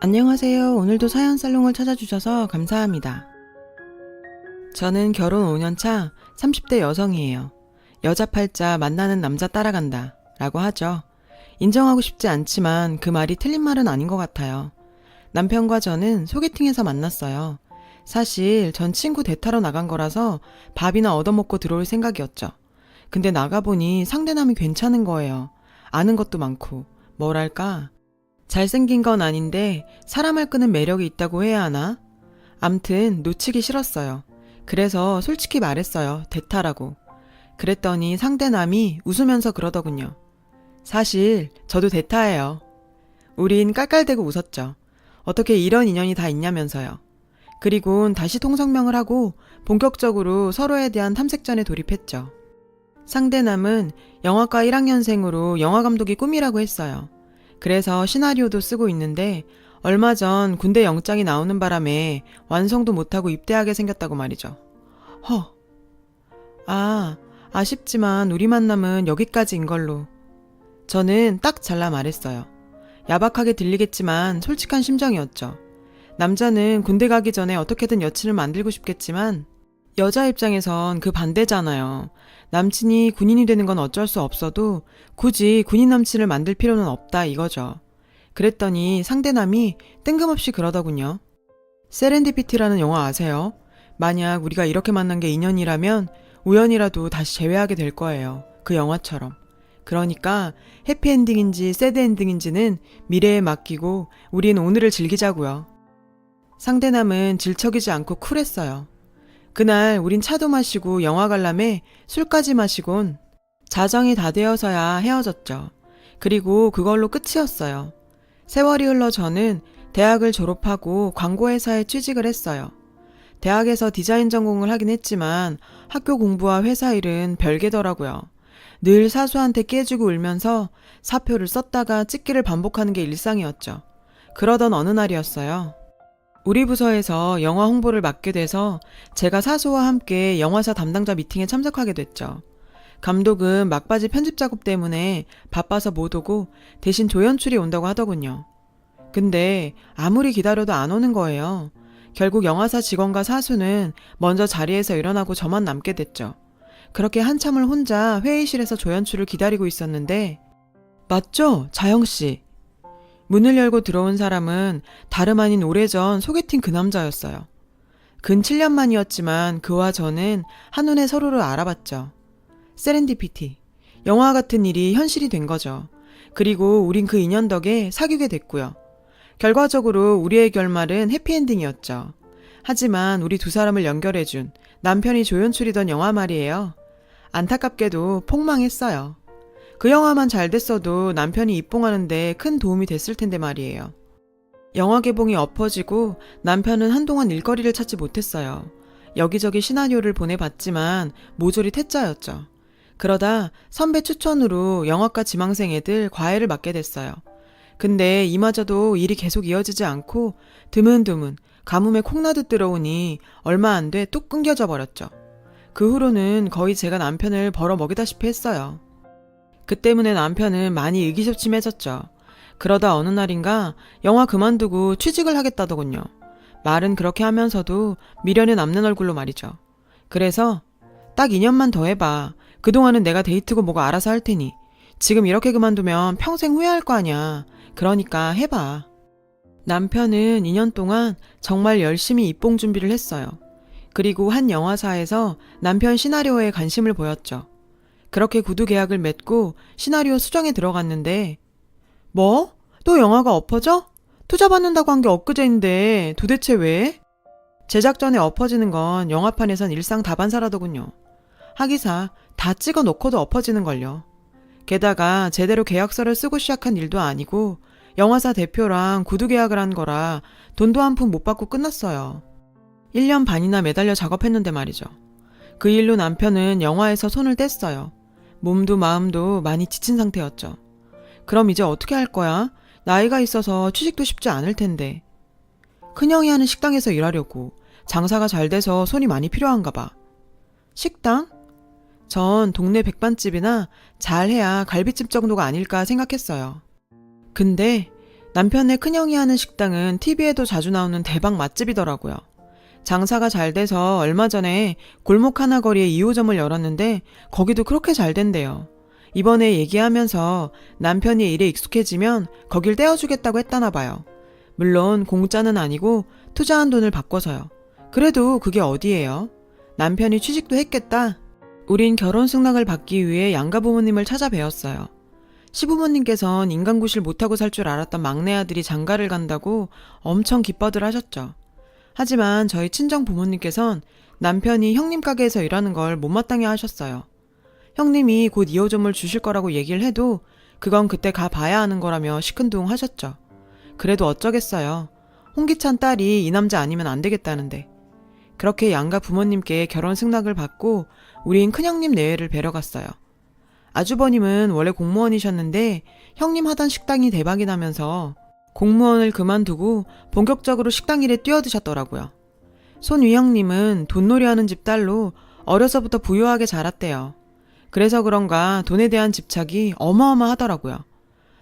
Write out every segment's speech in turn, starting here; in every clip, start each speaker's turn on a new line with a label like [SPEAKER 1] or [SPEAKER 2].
[SPEAKER 1] 안녕하세요. 오늘도 사연 살롱을 찾아주셔서 감사합니다. 저는 결혼 5년차 30대 여성이에요. 여자 팔자 만나는 남자 따라간다 라고 하죠. 인정하고 싶지 않지만 그 말이 틀린 말은 아닌 것 같아요. 남편과 저는 소개팅에서 만났어요. 사실 전 친구 대타러 나간 거라서 밥이나 얻어먹고 들어올 생각이었죠. 근데 나가보니 상대남이 괜찮은 거예요. 아는 것도 많고 뭐랄까 잘생긴 건 아닌데 사람을 끄는 매력이 있다고 해야 하나? 암튼 놓치기 싫었어요. 그래서 솔직히 말했어요. 대타라고. 그랬더니 상대남이 웃으면서 그러더군요. 사실 저도 대타예요. 우린 깔깔대고 웃었죠. 어떻게 이런 인연이 다 있냐면서요. 그리곤 다시 통성명을 하고 본격적으로 서로에 대한 탐색전에 돌입했죠. 상대남은 영화과 1학년생으로 영화감독이 꿈이라고 했어요. 그래서 시나리오도 쓰고 있는데 얼마 전 군대 영장이 나오는 바람에 완성도 못하고 입대하게 생겼다고 말이죠. 아쉽지만 우리 만남은 여기까지인 걸로. 저는 딱 잘라 말했어요. 야박하게 들리겠지만 솔직한 심정이었죠. 남자는 군대 가기 전에 어떻게든 여친을 만들고 싶겠지만 여자 입장에선 그 반대잖아요. 남친이 군인이 되는 건 어쩔 수 없어도 굳이 군인 남친을 만들 필요는 없다 이거죠. 그랬더니 상대남이 뜬금없이 그러더군요. 세렌디피티라는 영화 아세요? 만약 우리가 이렇게 만난 게 인연이라면 우연이라도 다시 재회하게 될 거예요. 그 영화처럼. 그러니까 해피엔딩인지 새드엔딩인지는 미래에 맡기고 우린 오늘을 즐기자고요. 상대남은 질척이지 않고 쿨했어요. 그날 우린 차도 마시고 영화 관람에 술까지 마시곤 자정이 다 되어서야 헤어졌죠. 그리고 그걸로 끝이었어요. 세월이 흘러 저는 대학을 졸업하고 광고회사에 취직을 했어요. 대학에서 디자인 전공을 하긴 했지만 학교 공부와 회사 일은 별개더라고요. 늘 사수한테 깨지고 울면서 사표를 썼다가 찍기를 반복하는 게 일상이었죠. 그러던 어느 날이었어요. 우리 부서에서 영화 홍보를 맡게 돼서 제가 사수와 함께 영화사 담당자 미팅에 참석하게 됐죠. 감독은 막바지 편집 작업 때문에 바빠서 못 오고 대신 조연출이 온다고 하더군요. 근데 아무리 기다려도 안 오는 거예요. 결국 영화사 직원과 사수는 먼저 자리에서 일어나고 저만 남게 됐죠. 그렇게 한참을 혼자 회의실에서 조연출을 기다리고 있었는데 맞죠? 자영씨. 문을 열고 들어온 사람은 다름 아닌 오래전 소개팅 그 남자였어요. 근 7년 만이었지만 그와 저는 한눈에 서로를 알아봤죠. 세렌디피티. 영화 같은 일이 현실이 된 거죠. 그리고 우린 그 인연 덕에 사귀게 됐고요. 결과적으로 우리의 결말은 해피엔딩이었죠. 하지만 우리 두 사람을 연결해준 남편이 조연출이던 영화 말이에요. 안타깝게도 폭망했어요. 그 영화만 잘 됐어도 남편이 입봉하는데 큰 도움이 됐을 텐데 말이에요. 영화 개봉이 엎어지고 남편은 한동안 일거리를 찾지 못했어요. 여기저기 시나리오를 보내봤지만 모조리 퇴짜였죠. 그러다 선배 추천으로 영화과 지망생 애들 과외를 맡게 됐어요. 근데 이마저도 일이 계속 이어지지 않고 드문드문 가뭄에 콩나듯 들어오니 얼마 안 돼 뚝 끊겨져 버렸죠. 그 후로는 거의 제가 남편을 벌어먹이다시피 했어요. 그 때문에 남편은 많이 의기소침해졌죠. 그러다 어느 날인가 영화 그만두고 취직을 하겠다더군요. 말은 그렇게 하면서도 미련에 남는 얼굴로 말이죠. 그래서 딱 2년만 더 해봐. 그동안은 내가 데이트고 뭐가 알아서 할 테니. 지금 이렇게 그만두면 평생 후회할 거 아니야. 그러니까 해봐. 남편은 2년 동안 정말 열심히 입봉 준비를 했어요. 그리고 한 영화사에서 남편 시나리오에 관심을 보였죠. 그렇게 구두 계약을 맺고 시나리오 수정에 들어갔는데 뭐? 또 영화가 엎어져? 투자 받는다고 한 게 엊그제인데 도대체 왜? 제작 전에 엎어지는 건 영화판에선 일상 다반사라더군요. 하기사 다 찍어 놓고도 엎어지는걸요. 게다가 제대로 계약서를 쓰고 시작한 일도 아니고 영화사 대표랑 구두 계약을 한 거라 돈도 한 푼 못 받고 끝났어요. 1년 반이나 매달려 작업했는데 말이죠. 그 일로 남편은 영화에서 손을 뗐어요. 몸도 마음도 많이 지친 상태였죠. 그럼 이제 어떻게 할 거야? 나이가 있어서 취직도 쉽지 않을 텐데. 큰형이 하는 식당에서 일하려고. 장사가 잘 돼서 손이 많이 필요한가 봐. 식당? 전 동네 백반집이나 잘해야 갈비집 정도가 아닐까 생각했어요. 근데 남편의 큰형이 하는 식당은 TV에도 자주 나오는 대박 맛집이더라고요. 장사가 잘 돼서 얼마 전에 골목 하나 거리에 2호점을 열었는데 거기도 그렇게 잘 된대요. 이번에 얘기하면서 남편이 일에 익숙해지면 거길 떼어주겠다고 했다나 봐요. 물론 공짜는 아니고 투자한 돈을 바꿔서요. 그래도 그게 어디예요? 남편이 취직도 했겠다. 우린 결혼 승낙을 받기 위해 양가 부모님을 찾아뵈었어요. 시부모님께선 인간구실 못하고 살 줄 알았던 막내 아들이 장가를 간다고 엄청 기뻐들 하셨죠. 하지만 저희 친정 부모님께선 남편이 형님 가게에서 일하는 걸 못마땅해 하셨어요. 형님이 곧 2호점을 주실 거라고 얘기를 해도 그건 그때 가봐야 하는 거라며 시큰둥 하셨죠. 그래도 어쩌겠어요. 홍기찬 딸이 이 남자 아니면 안 되겠다는데. 그렇게 양가 부모님께 결혼 승낙을 받고 우린 큰형님 내외를 뵈러 갔어요. 아주버님은 원래 공무원이셨는데 형님 하던 식당이 대박이 나면서 공무원을 그만두고 본격적으로 식당 일에 뛰어드셨더라고요. 손위 형님은 돈놀이하는 집 딸로 어려서부터 부유하게 자랐대요. 그래서 그런가 돈에 대한 집착이 어마어마하더라고요.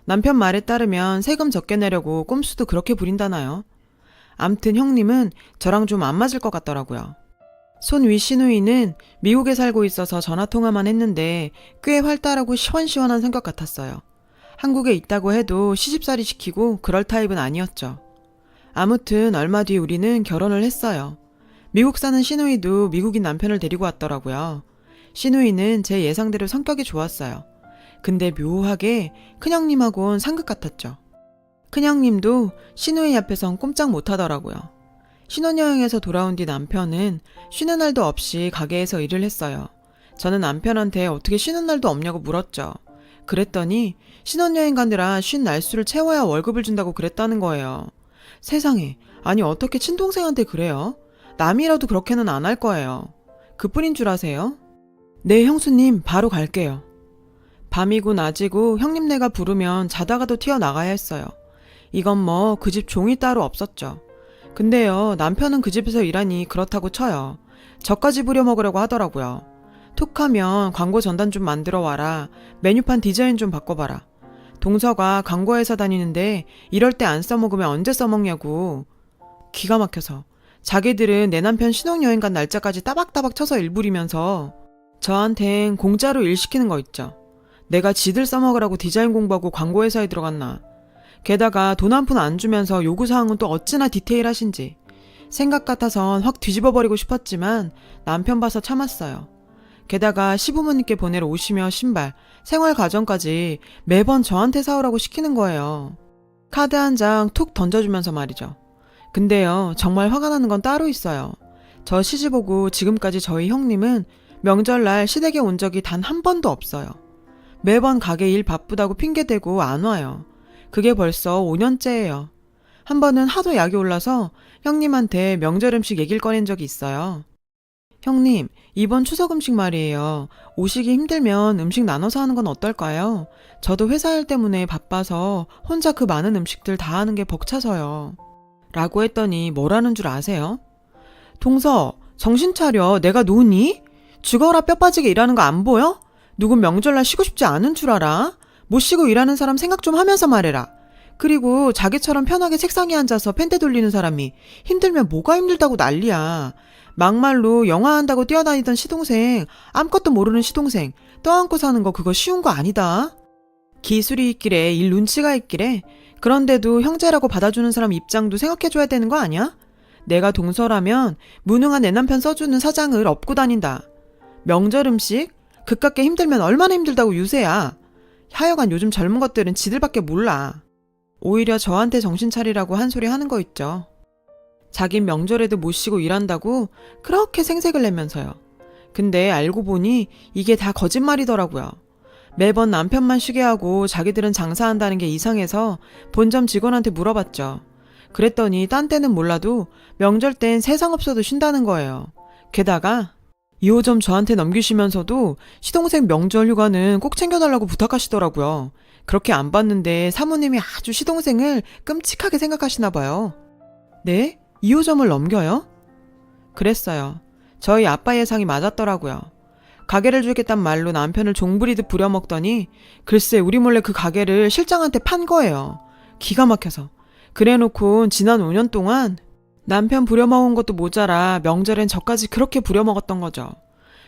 [SPEAKER 1] 남편 말에 따르면 세금 적게 내려고 꼼수도 그렇게 부린다나요? 암튼 형님은 저랑 좀 안 맞을 것 같더라고요. 손위 시누이는 미국에 살고 있어서 전화통화만 했는데 꽤 활달하고 시원시원한 성격 같았어요. 한국에 있다고 해도 시집살이 시키고 그럴 타입은 아니었죠. 아무튼 얼마 뒤 우리는 결혼을 했어요. 미국 사는 시누이도 미국인 남편을 데리고 왔더라고요. 시누이는 제 예상대로 성격이 좋았어요. 근데 묘하게 큰형님하고는 상극 같았죠. 큰형님도 시누이 앞에선 꼼짝 못하더라고요. 신혼여행에서 돌아온 뒤 남편은 쉬는 날도 없이 가게에서 일을 했어요. 저는 남편한테 어떻게 쉬는 날도 없냐고 물었죠. 그랬더니 신혼여행 가느라 쉰 날수를 채워야 월급을 준다고 그랬다는 거예요. 세상에, 아니 어떻게 친동생한테 그래요? 남이라도 그렇게는 안 할 거예요. 그뿐인 줄 아세요? 네, 형수님, 바로 갈게요. 밤이고 낮이고 형님네가 부르면 자다가도 튀어나가야 했어요. 이건 뭐 그 집 종이 따로 없었죠. 근데요, 남편은 그 집에서 일하니 그렇다고 쳐요. 저까지 부려먹으려고 하더라고요. 툭하면 광고 전단 좀 만들어 와라. 메뉴판 디자인 좀 바꿔봐라. 동서가 광고회사 다니는데 이럴 때 안 써먹으면 언제 써먹냐고. 기가 막혀서. 자기들은 내 남편 신혼여행 간 날짜까지 따박따박 쳐서 일 부리면서 저한텐 공짜로 일 시키는 거 있죠. 내가 지들 써먹으라고 디자인 공부하고 광고회사에 들어갔나. 게다가 돈 한 푼 안 주면서 요구사항은 또 어찌나 디테일하신지. 생각 같아선 확 뒤집어버리고 싶었지만 남편 봐서 참았어요. 게다가 시부모님께 보내러 옷이며 신발, 생활가전까지 매번 저한테 사오라고 시키는 거예요. 카드 한 장 툭 던져주면서 말이죠. 근데요, 정말 화가 나는 건 따로 있어요. 저 시집 오고 지금까지 저희 형님은 명절날 시댁에 온 적이 단 한 번도 없어요. 매번 가게 일 바쁘다고 핑계대고 안 와요. 그게 벌써 5년째예요. 한 번은 하도 약이 올라서 형님한테 명절 음식 얘기를 꺼낸 적이 있어요. 형님, 이번 추석 음식 말이에요. 오시기 힘들면 음식 나눠서 하는 건 어떨까요? 저도 회사 일 때문에 바빠서 혼자 그 많은 음식들 다 하는 게 벅차서요. 라고 했더니 뭐라는 줄 아세요? 동서, 정신 차려. 내가 노니? 죽어라 뼈 빠지게 일하는 거 안 보여? 누군 명절날 쉬고 싶지 않은 줄 알아? 못 쉬고 일하는 사람 생각 좀 하면서 말해라. 그리고 자기처럼 편하게 책상에 앉아서 펜대 돌리는 사람이 힘들면 뭐가 힘들다고 난리야. 막말로 영화 한다고 뛰어다니던 시동생, 아무것도 모르는 시동생 떠안고 사는 거 그거 쉬운 거 아니다. 기술이 있기래, 일 눈치가 있기래. 그런데도 형제라고 받아주는 사람 입장도 생각해줘야 되는 거 아니야? 내가 동서라면 무능한 내 남편 써주는 사장을 업고 다닌다. 명절 음식? 그깟게 힘들면 얼마나 힘들다고 유세야. 하여간 요즘 젊은 것들은 지들밖에 몰라. 오히려 저한테 정신 차리라고 한 소리 하는 거 있죠. 자긴 명절에도 못 쉬고 일한다고 그렇게 생색을 내면서요. 근데 알고 보니 이게 다 거짓말이더라고요. 매번 남편만 쉬게 하고 자기들은 장사한다는 게 이상해서 본점 직원한테 물어봤죠. 그랬더니 딴 때는 몰라도 명절 땐 세상 없어도 쉰다는 거예요. 게다가 2호점 저한테 넘기시면서도 시동생 명절 휴가는 꼭 챙겨달라고 부탁하시더라고요. 그렇게 안 봤는데 사모님이 아주 시동생을 끔찍하게 생각하시나 봐요. 네? 2호점을 넘겨요? 그랬어요. 저희 아빠 예상이 맞았더라고요. 가게를 주겠단 말로 남편을 종부리듯 부려먹더니 글쎄 우리 몰래 그 가게를 실장한테 판 거예요. 기가 막혀서. 그래놓고 지난 5년 동안 남편 부려먹은 것도 모자라 명절엔 저까지 그렇게 부려먹었던 거죠.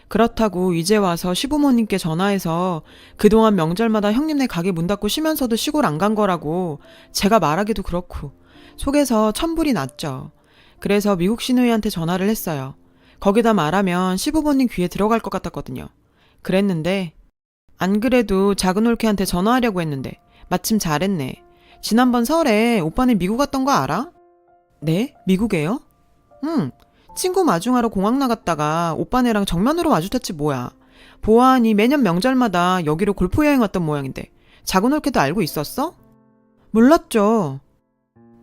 [SPEAKER 1] 그렇다고 이제 와서 시부모님께 전화해서 그동안 명절마다 형님네 가게 문 닫고 쉬면서도 시골 안 간 거라고 제가 말하기도 그렇고 속에서 천불이 났죠. 그래서 미국 시누이한테 전화를 했어요. 거기다 말하면 시부모님 귀에 들어갈 것 같았거든요. 그랬는데 안 그래도 작은 올케한테 전화하려고 했는데 마침 잘했네. 지난번 설에 오빠네 미국 갔던 거 알아? 네? 미국에요? 응. 친구 마중하러 공항 나갔다가 오빠네랑 정면으로 마주쳤지 뭐야. 보아하니 매년 명절마다 여기로 골프 여행 왔던 모양인데 작은 올케도 알고 있었어? 몰랐죠.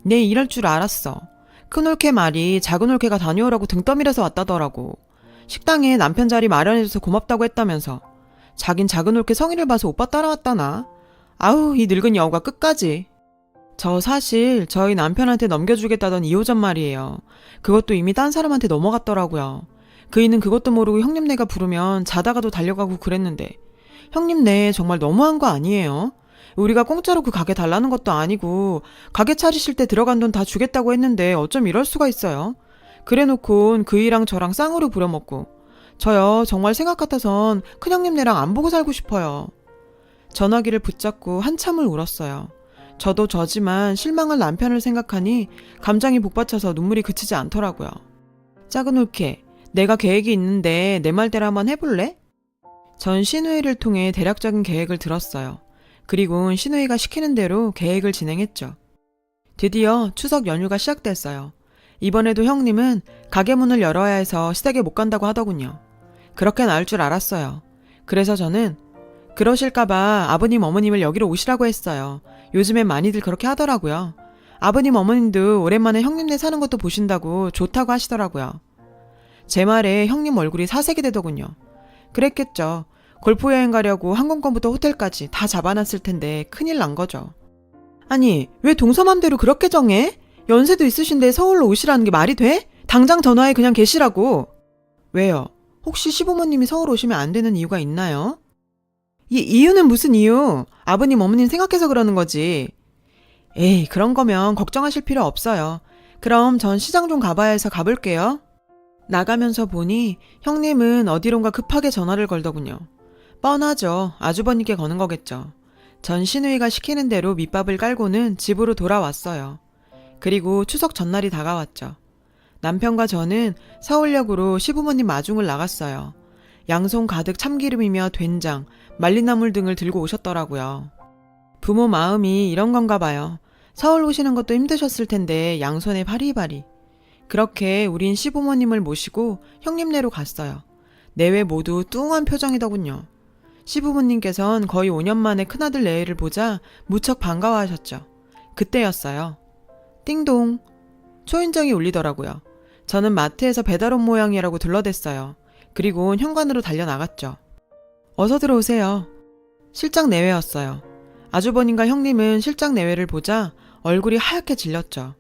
[SPEAKER 1] 네, 이럴 줄 알았어. 큰 올케 말이 작은 올케가 다녀오라고 등 떠밀어서 왔다더라고. 식당에 남편 자리 마련해줘서 고맙다고 했다면서. 자긴 작은 올케 성의를 봐서 오빠 따라왔다나. 아우, 이 늙은 여우가 끝까지. 저 사실 저희 남편한테 넘겨주겠다던 2호점 말이에요. 그것도 이미 딴 사람한테 넘어갔더라고요. 그이는 그것도 모르고 형님네가 부르면 자다가도 달려가고 그랬는데 형님네 정말 너무한 거 아니에요? 우리가 공짜로 그 가게 달라는 것도 아니고 가게 차리실 때 들어간 돈 다 주겠다고 했는데 어쩜 이럴 수가 있어요? 그래놓곤 그이랑 저랑 쌍으로 부려먹고 저요 정말 생각 같아선 큰형님네랑 안 보고 살고 싶어요. 전화기를 붙잡고 한참을 울었어요. 저도 저지만 실망할 남편을 생각하니 감정이 복받쳐서 눈물이 그치지 않더라고요. 작은 올케, 내가 계획이 있는데 내 말대로 한번 해볼래? 전 시누이를 통해 대략적인 계획을 들었어요. 그리고 시누이가 시키는 대로 계획을 진행했죠. 드디어 추석 연휴가 시작됐어요. 이번에도 형님은 가게 문을 열어야 해서 시댁에 못 간다고 하더군요. 그렇게 나을 줄 알았어요. 그래서 저는 그러실까봐 아버님 어머님을 여기로 오시라고 했어요. 요즘엔 많이들 그렇게 하더라고요. 아버님 어머님도 오랜만에 형님네 사는 것도 보신다고 좋다고 하시더라고요. 제 말에 형님 얼굴이 사색이 되더군요. 그랬겠죠. 골프 여행 가려고 항공권부터 호텔까지 다 잡아놨을 텐데 큰일 난 거죠. 아니, 왜 동서맘대로 그렇게 정해? 연세도 있으신데 서울로 오시라는 게 말이 돼? 당장 전화해 그냥 계시라고. 왜요? 혹시 시부모님이 서울 오시면 안 되는 이유가 있나요? 이유는 무슨 이유? 아버님 어머님 생각해서 그러는 거지. 에이, 그런 거면 걱정하실 필요 없어요. 그럼 전 시장 좀 가봐야 해서 가볼게요. 나가면서 보니 형님은 어디론가 급하게 전화를 걸더군요. 뻔하죠. 아주버님께 거는 거겠죠. 전 시누이가 시키는 대로 밑밥을 깔고는 집으로 돌아왔어요. 그리고 추석 전날이 다가왔죠. 남편과 저는 서울역으로 시부모님 마중을 나갔어요. 양손 가득 참기름이며 된장, 말린 나물 등을 들고 오셨더라고요. 부모 마음이 이런 건가 봐요. 서울 오시는 것도 힘드셨을 텐데 양손에 바리바리. 그렇게 우린 시부모님을 모시고 형님네로 갔어요. 내외 모두 뚱한 표정이더군요. 시부모님께선 거의 5년 만에 큰아들 내외를 보자 무척 반가워하셨죠. 그때였어요. 띵동. 초인종이 울리더라고요. 저는 마트에서 배달 온 모양이라고 둘러댔어요. 그리고 현관으로 달려나갔죠. 어서 들어오세요. 실장 내외였어요. 아주버님과 형님은 실장 내외를 보자 얼굴이 하얗게 질렸죠.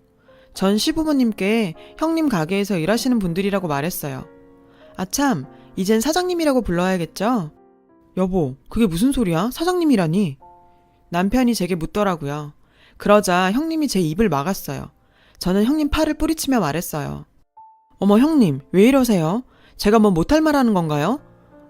[SPEAKER 1] 전 시부모님께 형님 가게에서 일하시는 분들이라고 말했어요. 아참, 이젠 사장님이라고 불러야겠죠? 여보, 그게 무슨 소리야? 사장님이라니? 남편이 제게 묻더라고요. 그러자 형님이 제 입을 막았어요. 저는 형님 팔을 뿌리치며 말했어요. 어머 형님, 왜 이러세요? 제가 뭐 못할 말 하는 건가요?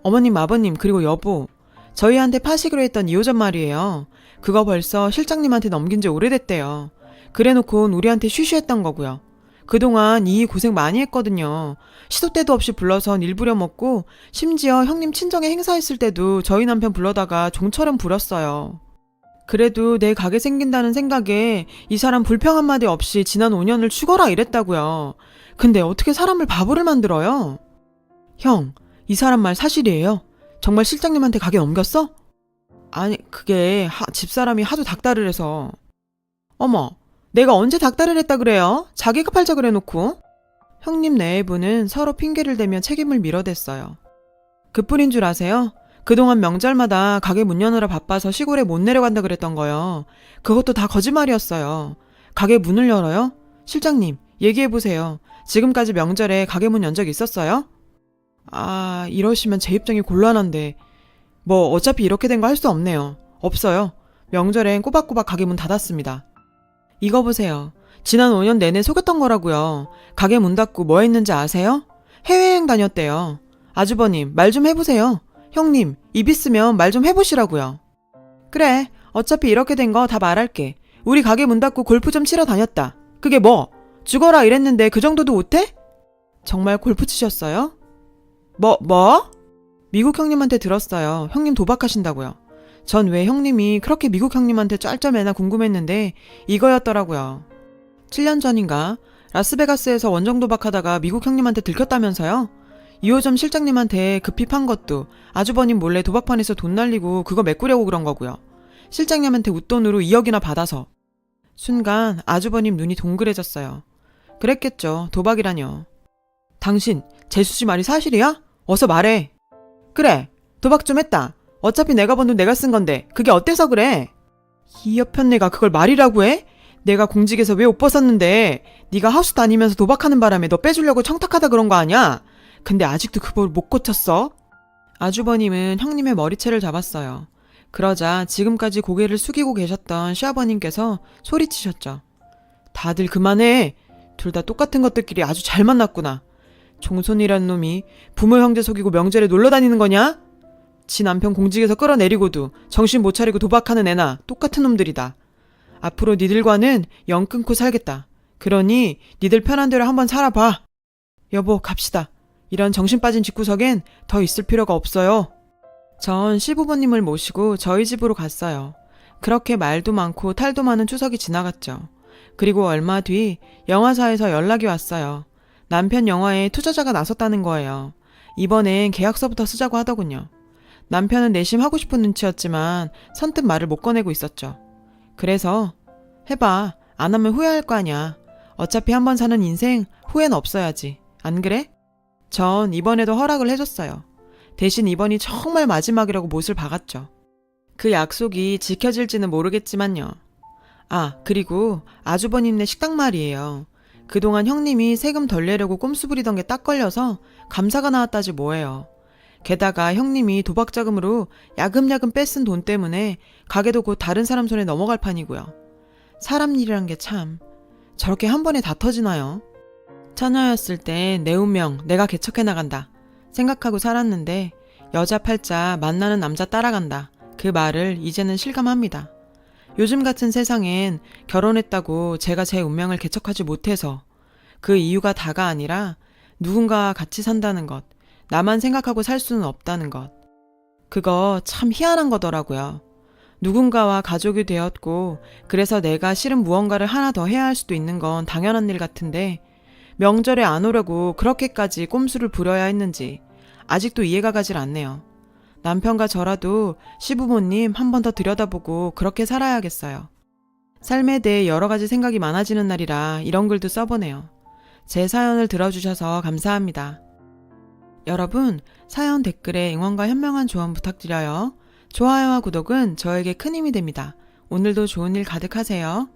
[SPEAKER 1] 어머님, 아버님, 그리고 여보. 저희한테 파시기로 했던 2호점 말이에요. 그거 벌써 실장님한테 넘긴 지 오래됐대요. 그래놓곤 우리한테 쉬쉬했던 거고요. 그동안 이 고생 많이 했거든요. 시도 때도 없이 불러선 일 부려먹고 심지어 형님 친정에 행사했을 때도 저희 남편 불러다가 종처럼 부렸어요. 그래도 내 가게 생긴다는 생각에 이 사람 불평 한마디 없이 지난 5년을 죽어라 이랬다고요. 근데 어떻게 사람을 바보를 만들어요? 형, 이 사람 말 사실이에요? 정말 실장님한테 가게 넘겼어? 아니, 그게 집사람이 하도 닥달을 해서. 어머, 내가 언제 닥달을 했다 그래요? 자기가 팔자 그래놓고. 형님 내외부는 서로 핑계를 대며 책임을 밀어댔어요. 그뿐인 줄 아세요? 그동안 명절마다 가게 문 여느라 바빠서 시골에 못 내려간다 그랬던 거요. 그것도 다 거짓말이었어요. 가게 문을 열어요? 실장님, 얘기해보세요. 지금까지 명절에 가게 문 연 적 있었어요? 아, 이러시면 제 입장이 곤란한데. 뭐 어차피 이렇게 된 거 할 수 없네요. 없어요. 명절엔 꼬박꼬박 가게 문 닫았습니다. 이거 보세요. 지난 5년 내내 속였던 거라고요. 가게 문 닫고 뭐 했는지 아세요? 해외여행 다녔대요. 아주버님, 말 좀 해보세요. 형님, 입 있으면 말 좀 해보시라고요. 그래, 어차피 이렇게 된 거 다 말할게. 우리 가게 문 닫고 골프 좀 치러 다녔다. 그게 뭐? 죽어라 이랬는데 그 정도도 못해? 정말 골프 치셨어요? 뭐? 미국 형님한테 들었어요. 형님 도박하신다고요. 전 왜 형님이 그렇게 미국 형님한테 짤짤매나 궁금했는데 이거였더라고요. 7년 전인가 라스베가스에서 원정 도박하다가 미국 형님한테 들켰다면서요? 2호점 실장님한테 급히 판 것도 아주버님 몰래 도박판에서 돈 날리고 그거 메꾸려고 그런 거고요. 실장님한테 웃돈으로 2억이나 받아서. 순간 아주버님 눈이 동그래졌어요. 그랬겠죠. 도박이라뇨. 당신 재수씨 말이 사실이야? 어서 말해. 그래, 도박 좀 했다. 어차피 내가 번 돈 내가 쓴 건데 그게 어때서 그래? 이 여편네가 그걸 말이라고 해? 내가 공직에서 왜 옷 벗었는데 네가 하우스 다니면서 도박하는 바람에 너 빼주려고 청탁하다 그런 거 아니야? 근데 아직도 그걸 못 고쳤어? 아주버님은 형님의 머리채를 잡았어요. 그러자 지금까지 고개를 숙이고 계셨던 시아버님께서 소리치셨죠. 다들 그만해. 둘 다 똑같은 것들끼리 아주 잘 만났구나. 종손이란 놈이 부모 형제 속이고 명절에 놀러 다니는 거냐? 지 남편 공직에서 끌어내리고도 정신 못 차리고 도박하는 애나 똑같은 놈들이다. 앞으로 니들과는 영 끊고 살겠다. 그러니 니들 편한 대로 한번 살아봐. 여보, 갑시다. 이런 정신 빠진 집구석엔 더 있을 필요가 없어요. 전 시부모님을 모시고 저희 집으로 갔어요. 그렇게 말도 많고 탈도 많은 추석이 지나갔죠. 그리고 얼마 뒤 영화사에서 연락이 왔어요. 남편 영화에 투자자가 나섰다는 거예요. 이번엔 계약서부터 쓰자고 하더군요. 남편은 내심 하고 싶은 눈치였지만 선뜻 말을 못 꺼내고 있었죠. 그래서 해봐. 안 하면 후회할 거 아니야. 어차피 한번 사는 인생 후회는 없어야지. 안 그래? 전 이번에도 허락을 해줬어요. 대신 이번이 정말 마지막이라고 못을 박았죠. 그 약속이 지켜질지는 모르겠지만요. 아, 그리고 아주버님네 식당 말이에요. 그동안 형님이 세금 덜 내려고 꼼수 부리던 게 딱 걸려서 감사가 나왔다지 뭐예요. 게다가 형님이 도박 자금으로 야금야금 뺏은 돈 때문에 가게도 곧 다른 사람 손에 넘어갈 판이고요. 사람 일이란 게 참 저렇게 한 번에 다 터지나요? 처녀였을 때 내 운명 내가 개척해 나간다 생각하고 살았는데 여자 팔자 만나는 남자 따라간다. 그 말을 이제는 실감합니다. 요즘 같은 세상엔 결혼했다고 제가 제 운명을 개척하지 못해서 그 이유가 다가 아니라 누군가와 같이 산다는 것, 나만 생각하고 살 수는 없다는 것. 그거 참 희한한 거더라고요. 누군가와 가족이 되었고 그래서 내가 싫은 무언가를 하나 더 해야 할 수도 있는 건 당연한 일 같은데 명절에 안 오려고 그렇게까지 꼼수를 부려야 했는지 아직도 이해가 가질 않네요. 남편과 저라도 시부모님 한 번 더 들여다보고 그렇게 살아야겠어요. 삶에 대해 여러 가지 생각이 많아지는 날이라 이런 글도 써보네요. 제 사연을 들어주셔서 감사합니다. 여러분, 사연 댓글에 응원과 현명한 조언 부탁드려요. 좋아요와 구독은 저에게 큰 힘이 됩니다. 오늘도 좋은 일 가득하세요.